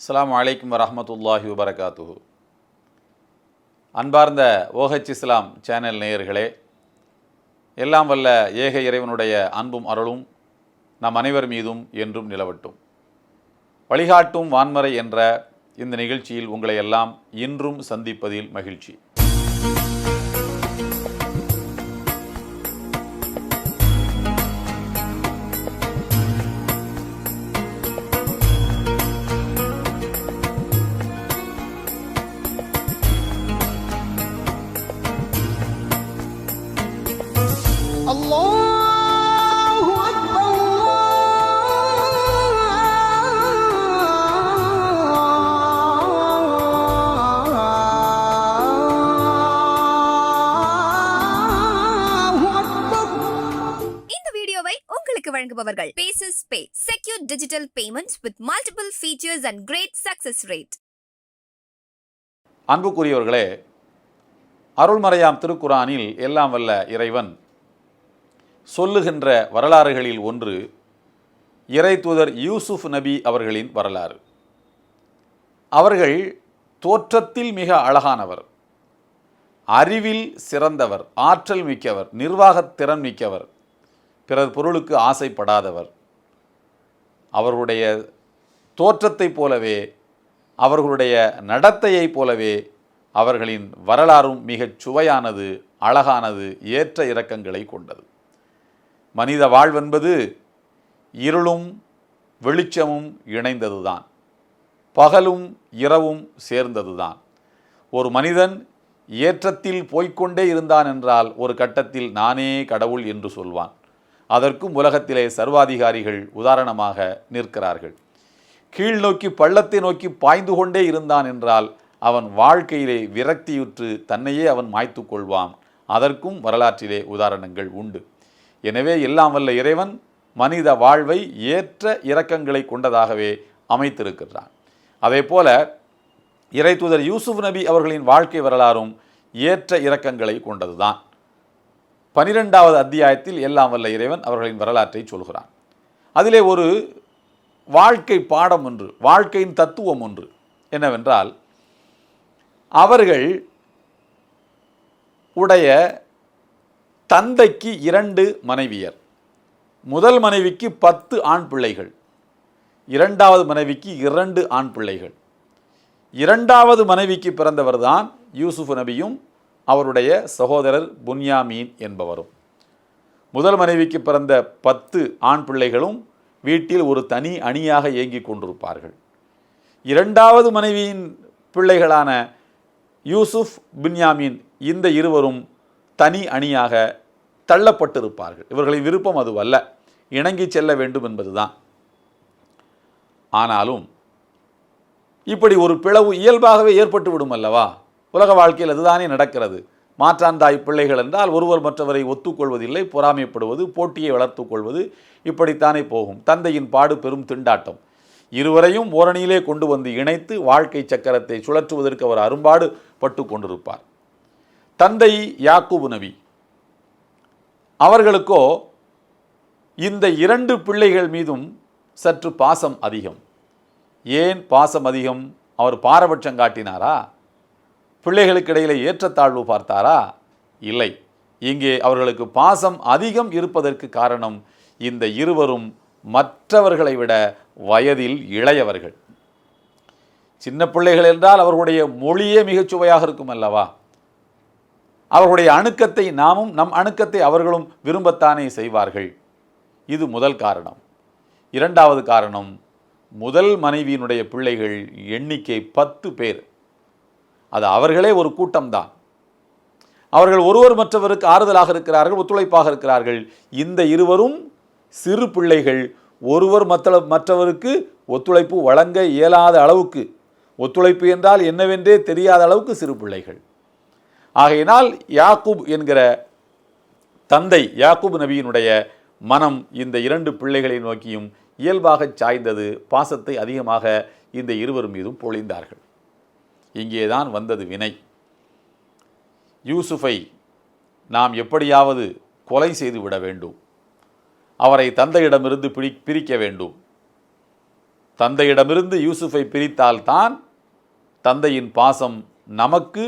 அஸ்ஸலாமு அலைக்கும் வரஹ்மத்துல்லாஹி வபரகாத்துஹு. அன்பார்ந்த ஓஹெச் இஸ்லாம் சேனல் நேயர்களே, எல்லாம் வல்ல ஏக இறைவனுடைய அன்பும் அருளும் நம் அனைவர் மீதும் என்றும் நிலவட்டும். வழிகாட்டும் வான்மறை என்ற இந்த நிகழ்ச்சியில் உங்களை எல்லாம் இன்றும் சந்திப்பதில் மகிழ்ச்சி. வழங்குபவர்கள் Paces Pay, secure digital payments with multiple features and great success rate. அன்புக்குரியவர்களே, அருள்மறையாம் திருக்குரானில் எல்லாம் வல்ல இறைவன் சொல்லுகின்ற வரலாறுகளில் ஒன்று இறை தூதர் யூசுப் நபி அவர்களின் வரலாறு. அவர்கள் தோற்றத்தில் மிக அழகானவர், அறிவில் சிறந்தவர், ஆற்றல் மிக்கவர், நிர்வாகத் திறன் மிக்கவர், பிறர் பொருளுக்கு ஆசைப்படாதவர். அவர்களுடைய தோற்றத்தைப் போலவே அவர்களுடைய நடத்தையைப் போலவே அவர்களின் வரலாறும் மிகச் சுவையானது, அழகானது, ஏற்ற இறக்கங்களை கொண்டது. மனித வாழ்வென்பது இருளும் வெளிச்சமும் இணைந்ததுதான், பகலும் இரவும் சேர்ந்ததுதான். ஒரு மனிதன் ஏற்றத்தில் போய்கொண்டே இருந்தான் என்றால் ஒரு கட்டத்தில் நானே கடவுள் என்று சொல்வான். அதற்கும் உலகத்திலே சர்வாதிகாரிகள் உதாரணமாக நிற்கிறார்கள். கீழ் நோக்கி பள்ளத்தை நோக்கி பாய்ந்து கொண்டே இருந்தான் என்றால் அவன் வாழ்க்கையிலே விரக்தியுற்று தன்னையே அவன் மாய்த்து கொள்வான். அதற்கும் வரலாற்றிலே உதாரணங்கள் உண்டு. எனவே எல்லாம் வல்ல இறைவன் மனித வாழ்வை ஏற்ற இரக்கங்களை கொண்டதாகவே அமைத்திருக்கிறான். அதே போல இறை தூதர் யூசுப் நபி அவர்களின் வாழ்க்கை வரலாறும் ஏற்ற இரக்கங்களை கொண்டதுதான். 12வது அத்தியாயத்தில் எல்லாம் வல்ல இறைவன் அவர்களின் வரலாற்றை சொல்கிறான். அதிலே ஒரு வாழ்க்கை பாடம் ஒன்று, வாழ்க்கையின் தத்துவம் ஒன்று என்னவென்றால், அவர்கள் உடைய தந்தைக்கு 2 மனைவியர். முதல் மனைவிக்கு 10 ஆண் பிள்ளைகள், 2வது மனைவிக்கு 2 ஆண் பிள்ளைகள். 2வது மனைவிக்கு பிறந்தவர்தான் யூசுப் நபியும் அவருடைய சகோதரர் புன்யாமீன் என்பவரும். முதல் மனைவிக்கு பிறந்த 10 ஆண் பிள்ளைகளும் வீட்டில் ஒரு தனி அணியாக இயங்கிக் கொண்டிருப்பார்கள். 2வது மனைவியின் பிள்ளைகளான யூசுப், புன்யாமீன் இந்த இருவரும் தனி அணியாக தள்ளப்பட்டிருப்பார்கள். இவர்களின் விருப்பம் அதுவல்ல, இணங்கி செல்ல வேண்டும் என்பதுதான். ஆனாலும் இப்படி ஒரு பிளவு இயல்பாகவே ஏற்பட்டு விடும் அல்லவா? உலக வாழ்க்கையில் அதுதானே நடக்கிறது. மாற்றான் தாய் பிள்ளைகள் என்றால் ஒருவர் மற்றவரை ஒத்துக்கொள்வதில்லை, பொறாமைப்படுவது, போட்டியை வளர்த்து கொள்வது, இப்படித்தானே போகும். தந்தையின் பாடு பெரும் திண்டாட்டம். இருவரையும் ஓரணியிலே கொண்டு வந்து இணைத்து வாழ்க்கை சக்கரத்தை சுழற்றுவதற்கு அவர் அரும்பாடு பட்டு கொண்டிருப்பார். தந்தை யாக்கூப் நபி அவர்களுக்கோ இந்த 2 பிள்ளைகள் மீதும் சற்று பாசம் அதிகம். ஏன் பாசம் அதிகம்? அவர் பாரபட்சம் காட்டினாரா? பிள்ளைகளுக்கு இடையிலே ஏற்றத்தாழ்வு பார்த்தாரா? இல்லை. இங்கே அவர்களுக்கு பாசம் அதிகம் இருப்பதற்கு காரணம், இந்த இருவரும் மற்றவர்களை விட வயதில் இளையவர்கள். சின்ன பிள்ளைகள் என்றால் அவர்களுடைய மொழியே மிகச் சுவையாக இருக்கும் அல்லவா? அவர்களுடைய அணுக்கத்தை நாமும், நம் அணுக்கத்தை அவர்களும் விரும்பத்தானே செய்வார்கள். இது முதல் காரணம். 2வது காரணம், முதல் மனைவியினுடைய பிள்ளைகள் எண்ணிக்கை 10 பேர். அது அவர்களே ஒரு கூட்டம்தான். அவர்கள் ஒருவர் மற்றவருக்கு ஆறுதலாக இருக்கிறார்கள், ஒத்துழைப்பாக இருக்கிறார்கள். இந்த இருவரும் சிறு பிள்ளைகள், ஒருவர் மற்றவருக்கு ஒத்துழைப்பு வழங்க இயலாத அளவுக்கு, ஒத்துழைப்பு என்றால் என்னவென்றே தெரியாத அளவுக்கு சிறு பிள்ளைகள். ஆகையினால் யாக்கூப் என்கிற தந்தை யாக்கூப் நபியினுடைய மனம் இந்த 2 பிள்ளைகளை நோக்கியும் இயல்பாக சாய்ந்தது. பாசத்தை அதிகமாக இந்த இருவர் மீதும் பொழிந்தார்கள். இங்கேதான் வந்தது வினை. யூசுஃபை நாம் எப்படியாவது கொலை செய்து விட வேண்டும், அவரை தந்தையிடமிருந்து பிரிக்க வேண்டும். தந்தையிடமிருந்து யூசுஃபை பிரித்தால்தான் தந்தையின் பாசம் நமக்கு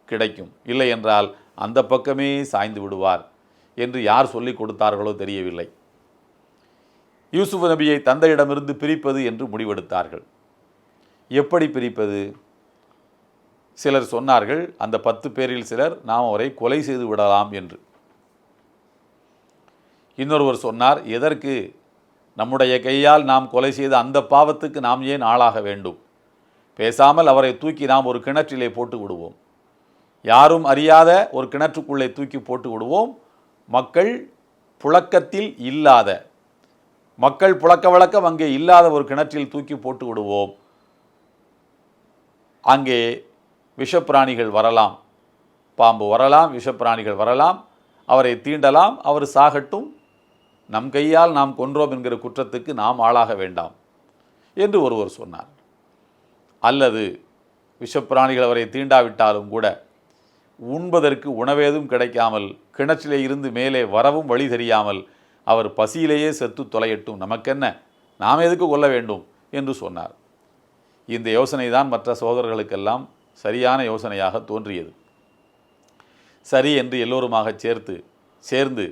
கிடைக்கும், இல்லை என்றால் அந்த பக்கமே சாய்ந்து விடுவார் என்று யார் சொல்லிக் கொடுத்தார்களோ தெரியவில்லை. யூசுப் நபியை தந்தையிடமிருந்து பிரிப்பது என்று முடிவெடுத்தார்கள். எப்படி பிரிப்பது? சிலர் சொன்னார்கள், அந்த 10 பேரில் சிலர் நாம் அவரை கொலை செய்து விடலாம் என்று. இன்னொருவர் சொன்னார், எதற்கு, நம்முடைய கையால் நாம் கொலை செய்த அந்த பாவத்துக்கு நாம் ஏன் ஆளாக வேண்டும், பேசாமல் அவரை தூக்கி நாம் ஒரு கிணற்றிலே போட்டு விடுவோம், யாரும் அறியாத ஒரு கிணற்றுக்குள்ளே தூக்கி போட்டு விடுவோம், மக்கள் புழக்கத்தில் இல்லாத, மக்கள் புழக்க வழக்கம் அங்கே இல்லாத ஒரு கிணற்றில் தூக்கி போட்டு விடுவோம், அங்கே விஷப்பிராணிகள் வரலாம், பாம்பு வரலாம், விஷப்பிராணிகள் வரலாம், அவரை தீண்டலாம், அவர் சாகட்டும், நம் கையால் நாம் கொன்றோம் என்கிற குற்றத்துக்கு நாம் ஆளாக வேண்டாம் என்று ஒருவர் சொன்னார். அல்லது விஷப்பிராணிகள் அவரை தீண்டாவிட்டாலும் கூட உண்பதற்கு உணவேதும் கிடைக்காமல் கிணற்றிலே இருந்து மேலே வரவும் வழி தெரியாமல் அவர் பசியிலேயே செத்து தொலையட்டும், நமக்கென்ன, நாம் எதுக்கு கொள்ள வேண்டும் என்று சொன்னார். இந்த யோசனை தான் மற்ற சகோதரர்களுக்கெல்லாம் சரியான யோசனையாக தோன்றியது. சரி என்று எல்லோருமாக சேர்ந்து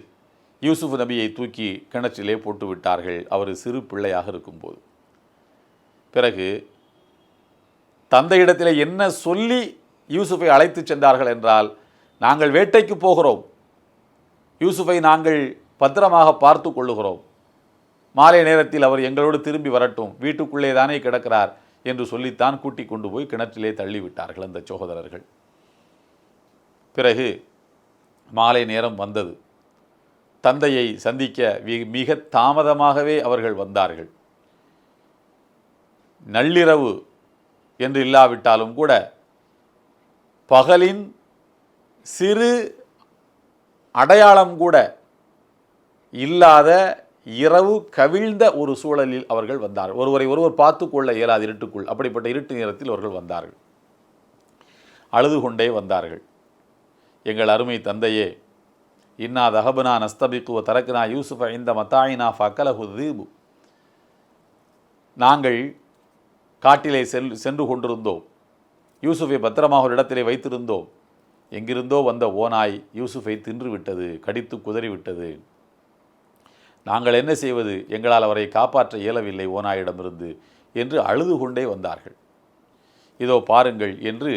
யூசுப் நபியை தூக்கி கிணற்றிலே போட்டு விட்டார்கள், அவர் சிறு பிள்ளையாக இருக்கும்போது. பிறகு தந்தையிடத்திலே என்ன சொல்லி யூசுஃபை அழைத்து சென்றார்கள் என்றால், நாங்கள் வேட்டைக்கு போகிறோம், யூசுஃபை நாங்கள் பத்திரமாக பார்த்து கொள்ளுகிறோம், மாலை நேரத்தில் அவர் எங்களோடு திரும்பி வரட்டும், வீட்டுக்குள்ளே தானே கிடக்கிறார் என்று சொல்லித்தான் கூட்டி கொண்டு போய் கிணற்றிலே தள்ளிவிட்டார்கள் அந்த சகோதரர்கள். பிறகு மாலை நேரம் வந்தது. தந்தையை சந்திக்க மிக தாமதமாகவே அவர்கள் வந்தார்கள். நள்ளிரவு என்று இல்லாவிட்டாலும் கூட பகலின் சிறு அடையாளம் கூட இல்லாத இரவு கவிழ்ந்த ஒரு சூழலில் அவர்கள் வந்தார்கள். ஒருவரை ஒருவர் பார்த்து கொள்ள இயலாது இருட்டுக்குள். அப்படிப்பட்ட இருட்டு நேரத்தில் அவர்கள் வந்தார்கள். அழுது கொண்டே வந்தார்கள். எங்கள் அருமை தந்தையே, இன்னா தஹபனா நஸ்தபிக்கு தரக்குனா யூசுஃப இந்த மத்தாயினா ஃபக்கலஹு தீபு, நாங்கள் காட்டிலே சென்று கொண்டிருந்தோம், யூசுஃபை பத்திரமாக ஒரு இடத்திலே வைத்திருந்தோம், எங்கிருந்தோ வந்த ஓநாய் யூசுஃபை தின்று விட்டது, கடித்து குதறிவிட்டது, நாங்கள் என்ன செய்வது, எங்களால் அவரை காப்பாற்ற இயலவில்லை ஓநாயிடமிருந்து என்று அழுது கொண்டே வந்தார்கள். இதோ பாருங்கள் என்று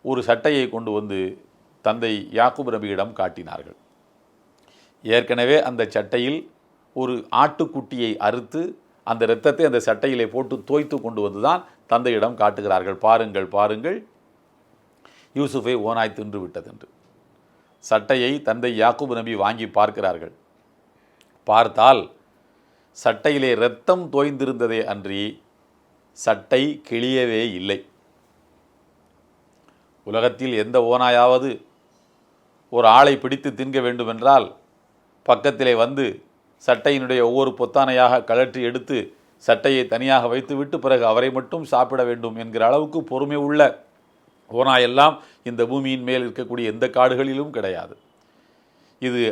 ஒரு சட்டையை கொண்டு வந்து தந்தை யாக்கூப் நபியிடம் காட்டினார்கள். ஏற்கனவே அந்த சட்டையில் ஒரு ஆட்டுக்குட்டியை அறுத்து அந்த இரத்தத்தை அந்த சட்டையிலே போட்டு தோய்த்து கொண்டு வந்து தான் தந்தையிடம் காட்டுகிறார்கள். பாருங்கள் பாருங்கள், யூசுஃபை ஓநாய் தின்று விட்டதென்று. சட்டையை தந்தை யாக்கூப் நபி வாங்கி பார்க்கிறார்கள். பார்த்தால் சட்டையிலே இரத்தம் தோய்ந்திருந்ததே அன்றி சட்டை கிழியவே இல்லை. உலகத்தில் எந்த ஓநாயாவது ஒரு ஆளை பிடித்து தின்க வேண்டுமென்றால் பக்கத்திலே வந்து சட்டையினுடைய ஒவ்வொரு பொத்தானையாக கழற்றி எடுத்து சட்டையை தனியாக வைத்துவிட்டு பிறகு அவரை மட்டும் சாப்பிட வேண்டும் என்கிற அளவுக்கு பொறுமை உள்ள ஓநாயெல்லாம் இந்த பூமியின் மேல் இருக்கக்கூடிய எந்த காடுகளிலும் கிடையாது. இது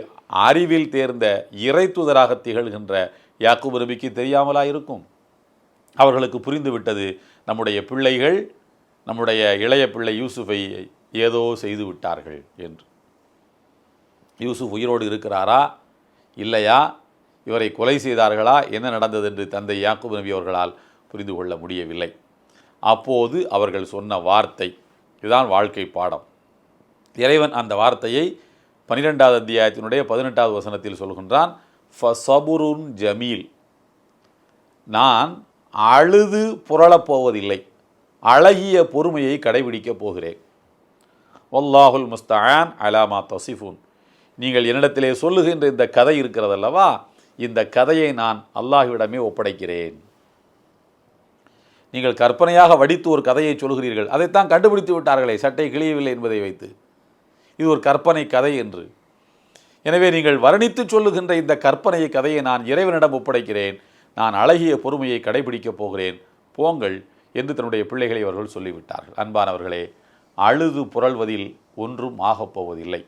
அறிவில் தேர்ந்த இறை தூதராக திகழ்கின்ற யாக்கூப் நபிக்கு தெரியாமலா இருக்கும்? அவர்களுக்கு புரிந்துவிட்டது, நம்முடைய பிள்ளைகள், நம்முடைய இளைய பிள்ளை யூசுஃபை ஏதோ செய்து விட்டார்கள் என்று. யூசுஃப் உயிரோடு இருக்கிறாரா இல்லையா, இவரை கொலை செய்தார்களா, என்ன நடந்தது என்று தந்தை யாக்கூப் நபி அவர்களால் புரிந்து கொள்ள முடியவில்லை. அப்போது அவர்கள் சொன்ன வார்த்தை, இதுதான் வாழ்க்கை பாடம். இறைவன் அந்த வார்த்தையை 12வது அத்தியாயத்தினுடைய 18வது வசனத்தில் சொல்கின்றான், ஃபஸபுருன் ஜமீல், நான் அழுது புரளப்போவதில்லை, அழகிய பொறுமையை கடைபிடிக்கப் போகிறேன். வல்லாஹுல் முஸ்தஆன் அலாமா தசிஃபூன், நீங்கள் என்னிடத்திலே சொல்லுகின்ற இந்த கதை இருக்கிறதல்லவா, இந்த கதையை நான் அல்லாஹ்விடமே ஒப்படைக்கிறேன். நீங்கள் கற்பனையாக வடித்து ஒரு கதையை சொல்கிறீர்கள், அதைத்தான் கண்டுபிடித்து விட்டார்களே சட்டை கிழியவில்லை என்பதை வைத்து, இது ஒரு கற்பனை கதை என்று. எனவே நீங்கள் வர்ணித்து சொல்லுகின்ற இந்த கற்பனை கதையை நான் இறைவனிடம் ஒப்படைக்கிறேன், நான் அழகிய பொறுமையை கடைபிடிக்கப் போகிறேன், போங்கள் என்று தன்னுடைய பிள்ளைகளை அவர்கள் சொல்லிவிட்டார்கள். அன்பானவர்களே, அழுது புரள்வதில் ஒன்றும் ஆகப்போவதில்லை.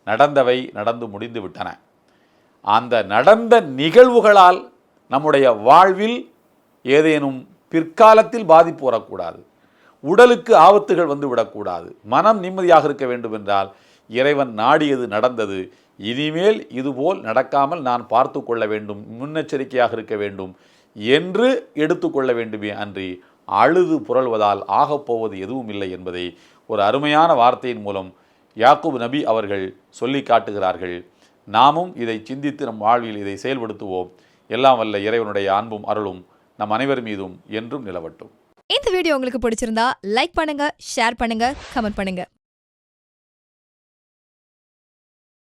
நடந்தவை நடந்து முடிந்து விட்டன. அந்த நடந்த நிகழ்வுகளால் நம்முடைய வாழ்வில் ஏதேனும் பிற்காலத்தில் பாதிப்பு வரக்கூடாது, உடலுக்கு ஆபத்துகள் வந்து விடக்கூடாது, மனம் நிம்மதியாக இருக்க வேண்டும் என்றால் இறைவன் நாடியது நடந்தது, இனிமேல் இதுபோல் நடக்காமல் நான் பார்த்து கொள்ள வேண்டும், முன்னெச்சரிக்கையாக இருக்க வேண்டும் என்று எடுத்துக்கொள்ள வேண்டுமே அன்றி அழுது புரள்வதால் ஆகப்போவது எதுவும் இல்லை என்பதை ஒரு அருமையான வார்த்தையின் மூலம் யாக்கூப் நபி அவர்கள் சொல்லி காட்டுகிறார்கள். நாமும் இதை சிந்தித்து நம் வாழ்வில் இதை செயல்படுத்துவோம். எல்லாம் வல்ல இறைவனுடைய அன்பும் அருளும் நம் அனைவர் மீதும் என்றும் நிலவட்டும். இந்த வீடியோ உங்களுக்கு பிடிச்சிருந்தா லைக் பண்ணுங்க, ஷேர் பண்ணுங்க, கமெண்ட் பண்ணுங்க.